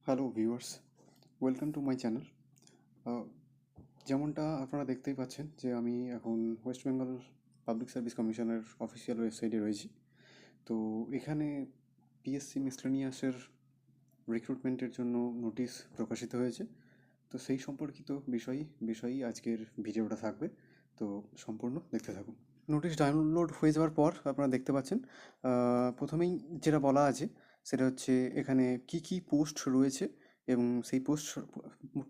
Hello viewers, welcome to my channel. যেমনটা আপনারা দেখতেই পাচ্ছেন যে আমি এখন ওয়েস্ট বেঙ্গল পাবলিক সার্ভিস কমিশনের অফিসিয়াল ওয়েবসাইটে রয়েছি। তো এখানে পিএসসি মিসলেনিয়াসের রিক্রুটমেন্টের জন্য নোটিশ প্রকাশিত হয়েছে। তো সেই সম্পর্কিত বিষয়ই আজকের ভিডিওটা থাকবে। তো সম্পূর্ণ দেখতে থাকুন। নোটিশ ডাউনলোড হয়ে যাওয়ার পর আপনারা দেখতে পাচ্ছেন প্রথমেই যেটা বলা আছে সেটা হচ্ছে এখানে কি কি পোস্ট রয়েছে এবং সেই পোস্ট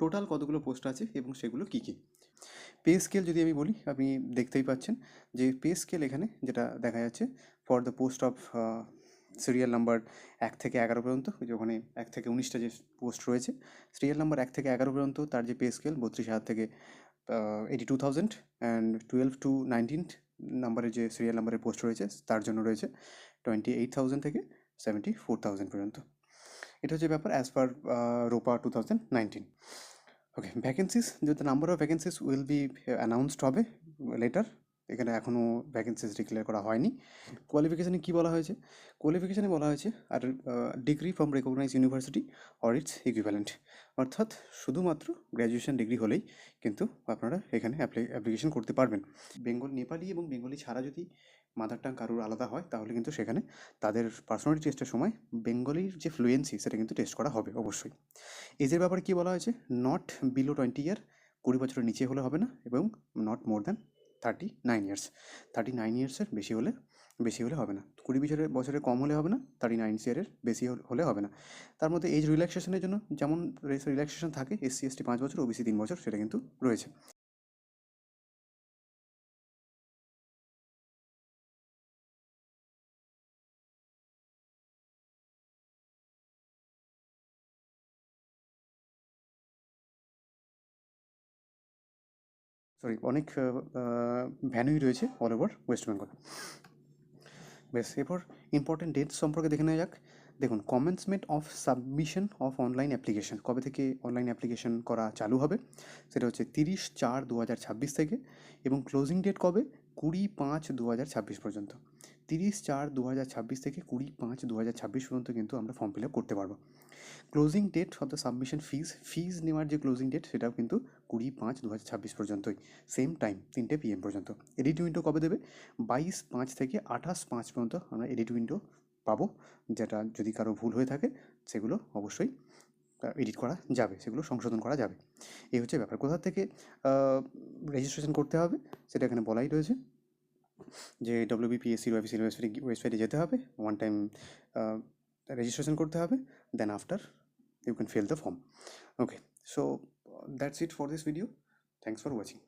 টোটাল কতগুলো পোস্ট আছে এবং সেগুলো কি কি। পে স্কেল যদি আমি বলি, আপনি দেখতেই পাচ্ছেন যে পে স্কেল এখানে যেটা দেখা যাচ্ছে for the post of serial number 1 থেকে 11 পর্যন্ত, যে ওখানে 1 থেকে 19টা যে পোস্ট রয়েছে, সিরিয়াল নাম্বার 1 থেকে 11 পর্যন্ত তার যে পে স্কেল 32,000 থেকে 82,000, অ্যান্ড 12 to 19 নাম্বারের যে সিরিয়াল নাম্বারের পোস্ট রয়েছে তার জন্য রয়েছে 28,000 থেকে 74,000 পর্যন্ত। এটা হচ্ছে ব্যাপার as per ROPA 2019। Okay, vacancies, the number of vacancies will be announced হবে লেটার। এখানে এখনও ভ্যাকেন্সিস ডিক্লেয়ার করা হয়নি। কোয়ালিফিকেশানে কী বলা হয়েছে? কোয়ালিফিকেশানে বলা হয়েছে আর degree from recognise university or its equivalent, অর্থাৎ শুধুমাত্র গ্র্যাজুয়েশন ডিগ্রি হলেই কিন্তু আপনারা এখানে অ্যাপ্লিকেশন করতে পারবেন। নেপালি এবং বেঙ্গলি ছাড়া যদি মাদার টাং কারোর আলাদা হয় তাহলে কিন্তু সেখানে তাদের পার্সোনালিটি টেস্টের সময় বেঙ্গলির যে ফ্লুয়েন্সি সেটা কিন্তু টেস্ট করা হবে অবশ্যই। এজের ব্যাপারে কী বলা হয়েছে? নট বিলো 20 ইয়ার, 20 বছরের নিচে হলে হবে না, এবং নট মোর দ্যান 39 ইয়ার্স, 39 ইয়ার্সের বেশি হলে হবে না। 20 বছরের কম হলে হবে না, 39 ইয়ারের বেশি হলে হবে না। তার মধ্যে এজ রিল্যাক্সেশনের জন্য যেমন রিল্যাক্সেশন থাকে, SC ST 5 বছর, OBC 3 বছর, সেটা কিন্তু রয়েছে। অনেক ভ্যানুই রয়েছে অল ওভার ওয়েস্ট বেঙ্গল। বেশ, এরপর ইম্পর্টেন্ট ডেট সম্পর্কে দেখে নেওয়া যাক। দেখুন, commencement of submission of online application, কবে থেকে অনলাইন অ্যাপ্লিকেশন করা চালু হবে? সেটা হচ্ছে 30/4/2026 থেকে, এবং ক্লোজিং ডেট কবে? 20/5/2026 পর্যন্ত। 30/4/2026 থেকে 20/5/2026 পর্যন্ত কিন্তু আমরা ফর্ম ফিল আপ করতে পারবো। Closing date of the submission fees নেওয়ার যে ক্লোজিং ডেট সেটাও কিন্তু 20/5/2026 পর্যন্তই, সেম টাইম 3টে PM পর্যন্ত। এডিট উইন্ডো কবে দেবে? 22/5 থেকে 28/5 পর্যন্ত আমরা এডিট উইন্ডো পাবো, যেটা যদি কারো ভুল হয়ে থাকে সেগুলো অবশ্যই এডিট করা যাবে, সেগুলো সংশোধন করা যাবে। এই হচ্ছে ব্যাপার। কোথা থেকে রেজিস্ট্রেশন করতে হবে সেটা এখানে বলাই রয়েছে, যে WBPSC ওয়েবসাইটে যেতে হবে, ওয়ান টাইম রেজিস্ট্রেশন করতে হবে, then after you can fill the form. Okay, so that's it for this video. Thanks for watching.